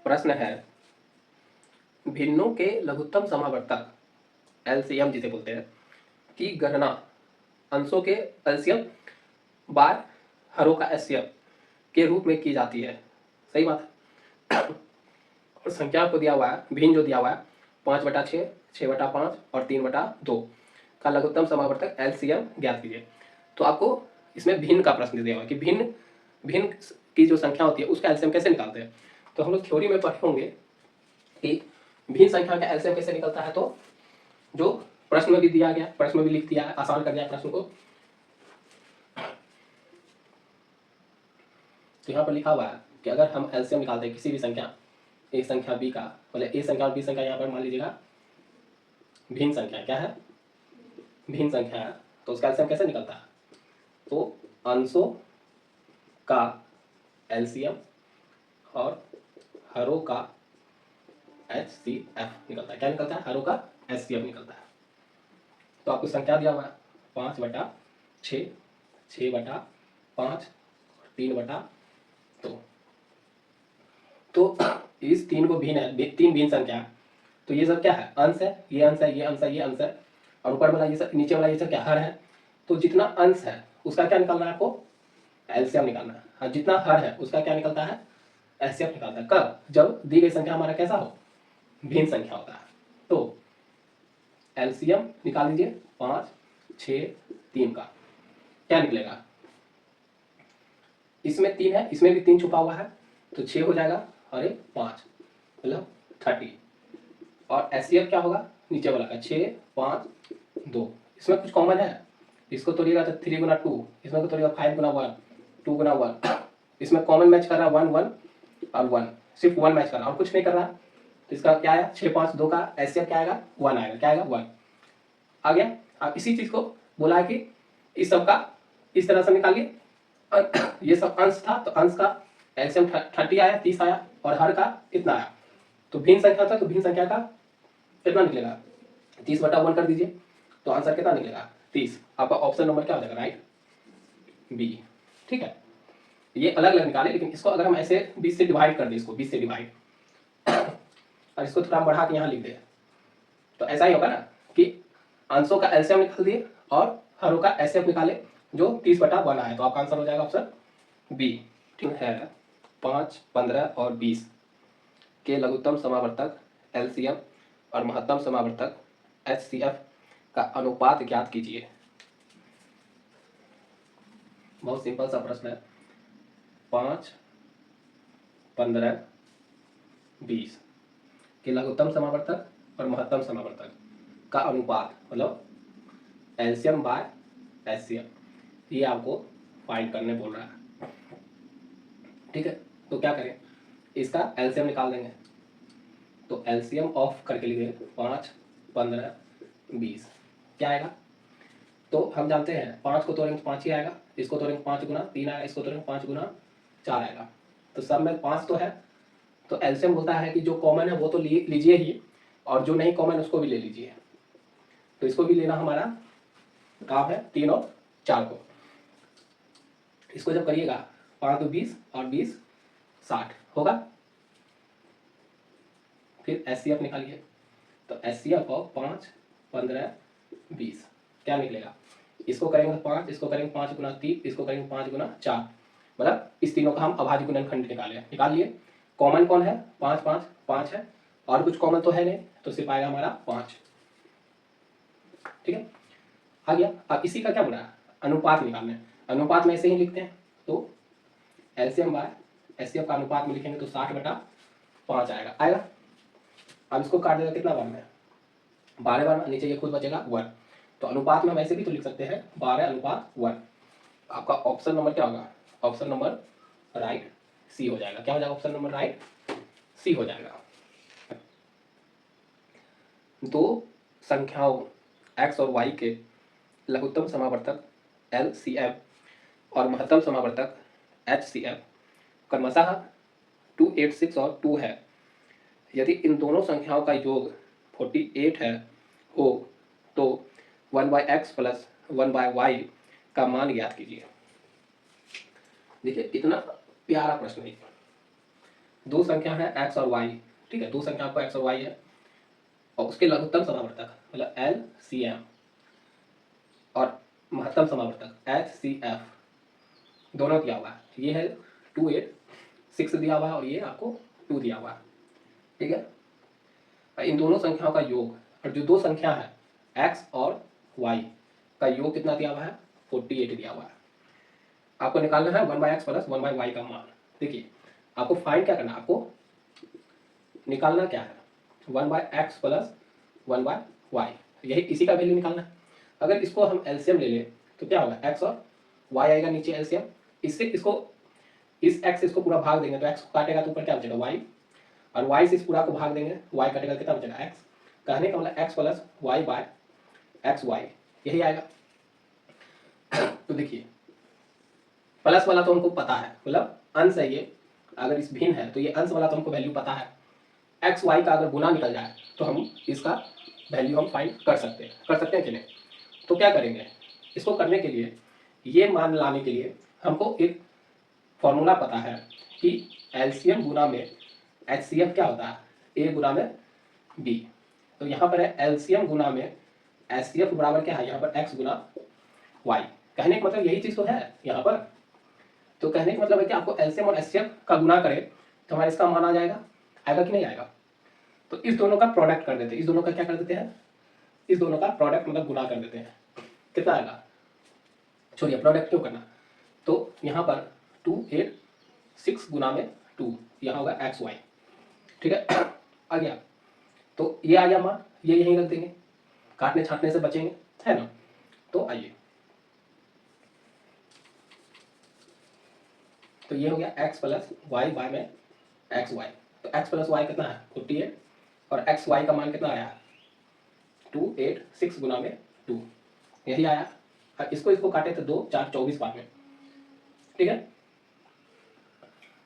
प्रश्न है, भिन्नों के लघुत्तम समावर्तक एलसीएम जिसे बोलते हैं की गणना अंशों के एलसीएम बाय हरों का एचसीएफ के रूप में की जाती है। सही बात है। और संख्या को दिया हुआ है, भिन्न जो दिया हुआ है 5/6, 6/5 और 3/2 का लघुत्तम समावर्तक एलसीएम ज्ञात कीजिए। तो आपको इसमें भिन्न का प्रश्न दिया हुआ है कि भिन्न भिन्न की जो संख्या होती है उसका एलसीएम कैसे निकालते हैं। तो हम लोग थ्योरी में पढ़े होंगे कि भिन्न संख्या का एलसीएम कैसे निकलता है। तो जो प्रश्न में भी दिया गया, प्रश्न में भी लिख दिया है, आसान कर दिया प्रश्न को। तो यहाँ पर लिखा हुआ है कि अगर हम एलसीएम निकालते हैं किसी भी संख्या, एक संख्या बी का, मतलब ए संख्या और बी संख्या, यहाँ पर मान लीजिएगा भिन्न संख्या क्या है, भिन्न संख्या है, तो उसका एलसीएम कैसे निकलता है। तो अंशों का एलसीएम और हरों का एचसीएफ निकलता है। क्या निकलता है? हरों का एचसीएफ निकलता है। तो आपको संख्या दिया हुआ है 5/6, 6/5, 3/2। तो इस तीन को भिन्न है, तीन भिन्न संख्या है। तो ये सब क्या है? अंश है, ये अंश है, ये अंश है, ये अंश है, और ऊपर वाला ये सब, नीचे वाला ये सब क्या? हर है। तो जितना अंश है उसका क्या निकालना है आपको? एलसीएम निकालना है। हाँ, जितना हर है उसका क्या निकलता है? एचसीएफ निकालता है। कब? जब दी गई संख्या हमारा कैसा हो? भिन्न संख्या होता है। तो एलसीएम निकाल लीजिए 5, 6, 3 का। क्या निकलेगा? इसमें 3 है, इसमें भी 3 छुपा हुआ है, तो 6 हो जाएगा और एक 5, मतलब 30। और एचसीएफ क्या होगा? नीचे वाला का 6, 5, 2। इसमें कुछ कॉमन है, इसको तोड़िएगा तो 3 गुना 2, इसमें को तोड़िएगा 5 गुना 1, 2 गुना 1। इसमें कॉमन मैच कर रहा है 1, 1 और 1, सिर्फ 1 मैच कर रहा है और कुछ नहीं कर रहा। तो इसका क्या है? 6, 5, 2 का एचसीएफ क्या आएगा? 1 आएगा। क्या आएगा? 1 आ गया। अब इसी चीज को बोला है कि इस सब का इस तरह से निकालिए। ये सब अंश था, तो अंश का एलसीएम 30 आया, 30 आया, और हर का कितना आया? तो भिन्न संख्या था, तो भिन्न संख्या का कितना निकलेगा? 30/1 कर दीजिए, तो आंसर कितना निकलेगा? 30। आपका ऑप्शन नंबर क्या हो जाएगा? Right, B. ठीक है, ये अलग अलग निकाले, लेकिन इसको अगर हम ऐसे 20 से डिवाइड कर दें, इसको 20 से डिवाइड और इसको थोड़ा बढ़ा के यहाँ लिख दे, तो ऐसा ही होगा ना कि अंशों का एलसीएम निकाल दिए और हरों का एचसीएफ निकाले, जो 30/1 आया। तो आपका आंसर हो जाएगा ऑप्शन बी। ठीक है, 5, 15 और 20 के लघुत्तम समावर्तक एलसीएम और महत्तम समावर्तक एचसीएफ का अनुपात ज्ञात कीजिए। बहुत सिंपल सा प्रश्न है। 5, 15, 20 के लघुत्तम समावर्तक और महत्तम समावर्तक का अनुपात, मतलब एलसीएम बाय एचसीएफ, ये आपको फाइंड करने बोल रहा है। ठीक है, तो क्या करें? इसका एलसीएम निकाल देंगे। तो एलसीएम ऑफ करके लिखे 5, 15, 20 क्या आएगा? तो हम जानते हैं 5 को तोड़ेंगे तो 5 ही आएगा, इसको तोड़ेंगे 5 गुना 3 आएगा, इसको तोड़ेंगे 5 गुना 4 आएगा। तो सब में 5 तो है, तो एलसीएम बोलता है कि जो कॉमन है वो तो लीजिए ही, और जो नहीं कॉमन उसको भी ले लीजिए। तो इसको भी लेना हमारा काम है, 3 और 4 को। इसको जब करिएगा 5 तो 20 और 20 60 होगा। फिर एचसीएफ निकालिए, तो एचसीएफ ऑफ 5, 15, 20 क्या निकलेगा? इसको करेंगे 5, इसको करेंगे 5 गुना 3, इसको करेंगे 5 गुना 4, मतलब इस तीनों का हम अभाज्य गुणनखंड निकाल लिए। कॉमन कौन है? 5, 5, 5 है, और कुछ कॉमन तो है नहीं, तो सिर्फ आएगा हमारा 5। ठीक है, आ गया। अब इसी का क्या बोला है? अनुपात निकालना है। अनुपात में ऐसे ही लिखते हैं, तो एलसीएम बाय एचसीएफ का अनुपात में लिखेंगे तो 60/5 आएगा। अब इसको काट देगा कितना बार में? 12 बार में। नीचे ये खुद बचेगा 1। तो अनुपात में हम ऐसे भी तो लिख सकते हैं 12/1। आपका ऑप्शन नंबर क्या होगा? ऑप्शन नंबर राइट सी हो जाएगा। क्या हो जाएगा? ऑप्शन नंबर राइट सी हो जाएगा। दो संख्याओं x और y के लघुत्तम समावर्तक LCM और महत्तम समावर्तक HCF क्रमशः 286 और 2 है। यदि इन दोनों संख्याओं का योग 48 है हो तो 1/x प्लस 1/y का मान ज्ञात कीजिए। देखिए, इतना प्यारा प्रश्न है। दो संख्या है एक्स और वाई, ठीक है, दो संख्या आपको एक्स और वाई है और उसके लघुत्तम समावर्तक मतलब LCM और महत्तम समावर्तक HCF दोनों दिया हुआ है। ये है 2 8 6 दिया हुआ है और ये आपको 2 दिया हुआ है, ठीक है। इन दोनों संख्याओं का योग और जो दो संख्या है x और y का योग कितना दिया हुआ है 48 दिया हुआ है। आपको निकालना है 1/x प्लस 1/y का मान। देखिए आपको फाइंड क्या करना है, आपको निकालना क्या है 1/x प्लस 1/y, यही इसी का वैल्यू निकालना है। अगर इसको हम एलसीएम ले लें तो क्या होगा x और y आएगा नीचे एलसीएम, इससे इसको इस x इसको पूरा भाग देंगे तो x को काटेगा तो ऊपर क्या बचेगा y, और y से इस पूरा को भाग देंगे y कटेगा कितना बचेगा x। कहने का मतलब x plus y by x y यही आएगा। तो देखिए प्लस वाला तो हमको पता है मतलब अंश है ये, अगर इस भिन्न है तो ये अंश वाला तो हमको वैल्यू पता है। एक्स वाई का अगर गुना निकल जाए तो हम इसका वैल्यू हम फाइंड कर सकते हैं कि नहीं। तो क्या करेंगे, इसको करने के लिए ये मान लाने के लिए हमको एक फॉर्मूला पता है कि एलसीएम गुना में एचसीएफ क्या होता है ए गुना में बी। तो यहाँ पर है एलसीएम गुना में एचसीएफ बराबर क्या है, यहाँ पर एक्स गुना वाई। कहने का मतलब यही चीज़ तो है यहाँ पर। तो कहने का मतलब है कि आपको एलसीएम और एचसीएफ का गुना करें तो हमारा इसका मान आ जाएगा, आएगा कि नहीं आएगा। तो इस दोनों का प्रोडक्ट कर देते हैं, इस दोनों का क्या कर देते हैं, इस दोनों का प्रोडक्ट मतलब गुना कर देते हैं। कितना आएगा, छोड़िए प्रोडक्ट क्यों करना। तो यहाँ पर 2 8 6 गुना में 2 यहाँ होगा एक्स वाई, ठीक है आ गया। तो ये आ गया मान, ये यहीं रख देंगे, काटने छाटने से बचेंगे है ना। तो आइए, तो ये हो गया x प्लस वाई बाय में एक्स वाई। तो x प्लस वाई कितना है 48 और एक्स वाई का मान कितना आया 2 8 6 गुना में 2 यही आया। और इसको काटे तो 2 4 24 बार में, ठीक है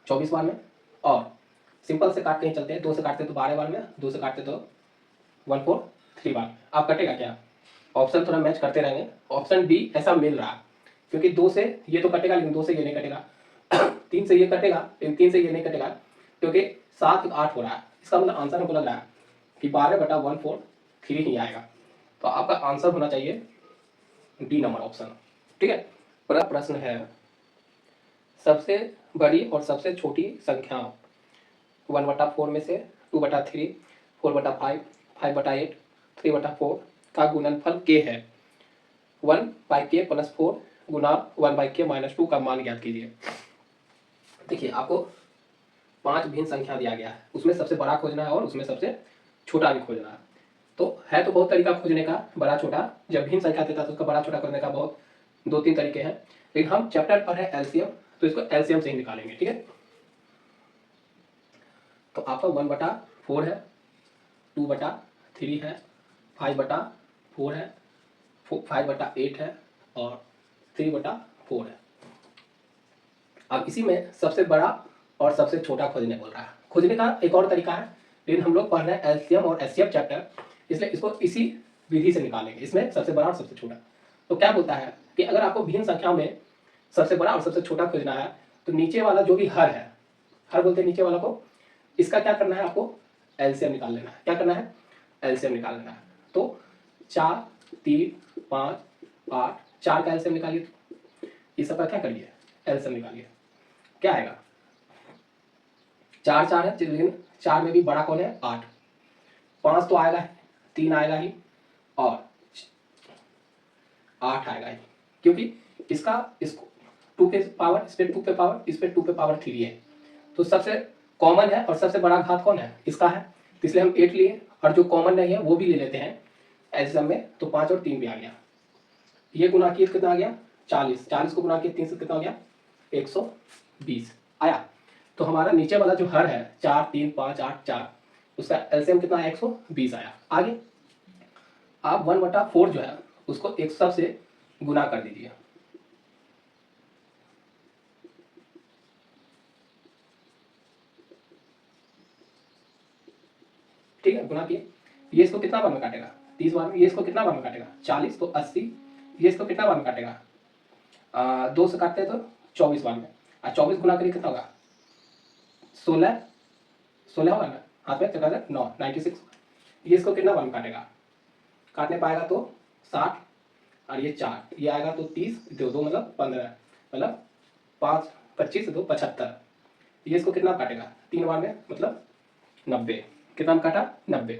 24 बार में। और सिंपल से काट के ही चलते हैं, 2 से काटते तो 12 बार में, 2 से काटते तो 143 बार। आप कटेगा क्या, ऑप्शन थोड़ा मैच करते रहेंगे। ऑप्शन डी ऐसा मिल रहा है क्योंकि 2 से ये तो कटेगा लेकिन 2 से ये नहीं कटेगा 3 से ये कटेगा लेकिन 3 से ये नहीं कटेगा क्योंकि 7 8 हो रहा है। इसका मतलब आंसर हमको लग रहा है कि 12/143 ही आएगा। तो आपका आंसर होना चाहिए डी नंबर ऑप्शन, ठीक है। पहला प्रश्न है सबसे बड़ी और सबसे छोटी संख्या 1/4 में से 2/3 4/5 5/8 3/4 का गुणनफल k है। 1/k + 4 गुना 1/k - 2 का मान ज्ञात कीजिए। देखिए आपको 5 भिन्न संख्या दिया गया है, उसमें सबसे बड़ा खोजना है और उसमें सबसे छोटा भी खोजना है। तो बहुत तरीका खोजने का, बड़ा छोटा जब भिन्न संख्या देता है तो उसका बड़ा छोटा करने का बहुत 2-3 तरीके हैं, लेकिन हम चैप्टर पर है एलसीएम तो इसको एलसीएम से ही निकालेंगे, ठीक है। तो आपका 1/4 है, 2/3 है, 5/4 है, 5/8 है और 3/4 है। अब इसी में सबसे बड़ा और सबसे छोटा खोजने बोल रहा है। खोजने का एक और तरीका है लेकिन हम लोग पढ़ रहे हैं एलसीएम और एचसीएफ चैप्टर, इसलिए इसको इसी विधि से निकालेंगे, इसमें सबसे बड़ा और सबसे छोटा। तो क्या बोलता है कि अगर आपको भिन्न संख्या में सबसे बड़ा और सबसे छोटा खोजना है तो नीचे वाला जो भी हर है, हर बोलते हैं नीचे वाला को, इसका क्या करना है आपको एलसीएम निकाल लेना है। क्या करना है एलसीएम निकाल लेना है। तो 4 3 5 8 4 का एलसीएम निकालिए, इस सब का क्या करिए एलसीएम निकालिए। क्या आएगा 4 4 है लेकिन 4 में भी बड़ा कौन है 8, 5 तो आएगा, 3 आएगा ही और 8 आएगा ही, क्योंकि इसका इसको 2 पे पावर, इस पे 2 पे पावर, इस पे 2 पे पावर 3 है। तो सबसे कॉमन है और सबसे बड़ा घात कौन है इसका है, तो इसलिए हम 8 लिए और जो कॉमन नहीं है वो भी ले लेते हैं एल्सियम में। तो 5 और 3 भी आ गया, ये गुना किए कितना आ गया 40, 40 को गुना किए 3 से कितना हो गया 120 आया। तो हमारा नीचे वाला जो हर है 4 3 5 8 4 उसका एलसीएम कितना है 120 आया। आगे आप 1/4 जो है उसको 100 से गुना कर दीजिए, ठीक है गुना किए। ये इसको कितना बार में काटेगा 30 बार में, ये इसको कितना बार में काटेगा 40 तो 80, ये इसको कितना बार में काटेगा 2 से काटते हैं तो 24 बार में, और 24 गुना करिए कितना होगा 16 16 होगा ना, हाथ में चक्कर 9, 96। ये इसको कितना 1 काटेगा, काटने पाएगा तो 60, और ये 4, ये आएगा तो 30, दो दो मतलब 15, मतलब 5 25 2 75। ये इसको कितना काटेगा 3 बार में, मतलब 90। कितना में काटा 90।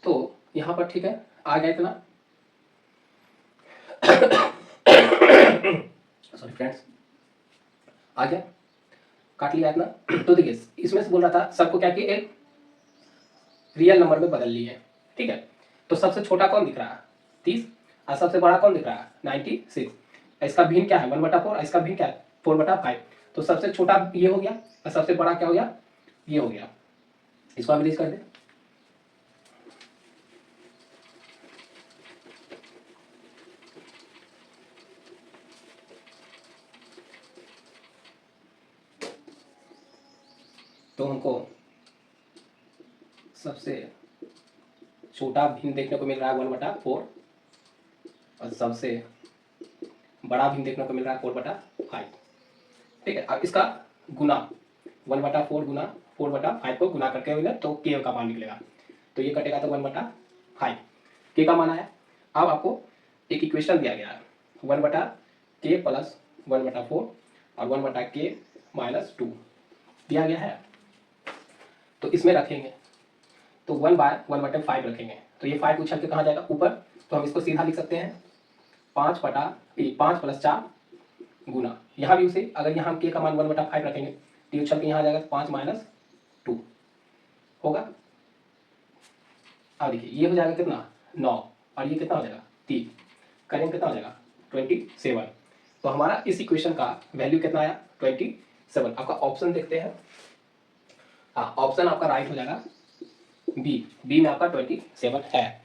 तो यहाँ पर ठीक है, आ गया इतना। सॉरी फ्रेंड्स, आ गया, काट लिया इतना। तो देखिए इसमें से बोल रहा था सबको क्या किया, एक रियल नंबर में बदल लिए, ठीक है। तो सबसे छोटा कौन दिख रहा है 30, और सबसे बड़ा कौन दिख रहा है 96। इसका भिन्न क्या है 1/4, इसका भिन्न क्या है 4/5। तो सबसे छोटा ये हो गया और सबसे बड़ा क्या हो गया, ये हो गया। इसको आप रिलीज कर दे। तो हमको सबसे छोटा भिन्न देखने को मिल रहा है 1/4, और सबसे बड़ा भिन्न देखने को मिल रहा है 4/5, ठीक है। अब इसका गुना 1/4 गुना 4/5 को गुना करके हुए तो के का मान निकलेगा। तो ये कटेगा तो 1/5 के का मान आया। अब आपको एक इक्वेशन दिया गया है 1/k प्लस 1/4 और 1/k माइनस 2 दिया गया है। तो इसमें रखेंगे तो 1/1/5 रखेंगे, तो ये 5 उछल के कहाँ जाएगा ऊपर। तो हम इसको सीधा लिख सकते हैं 5 + 4 गुना, यहाँ भी उसे अगर यहाँ के का मान 1/5 रखेंगे तो उछल के यहाँ आ जाएगा 5 - 2 होगा। अब देखिए ये हो जाएगा कितना 9, और ये कितना हो जाएगा 3, करेंगे कितना हो जाएगा 27। तो हमारा इस इक्वेशन का वैल्यू कितना आया 27। आपका ऑप्शन देखते हैं, हाँ ऑप्शन आपका राइट हो जाएगा बी में आपका 27 है।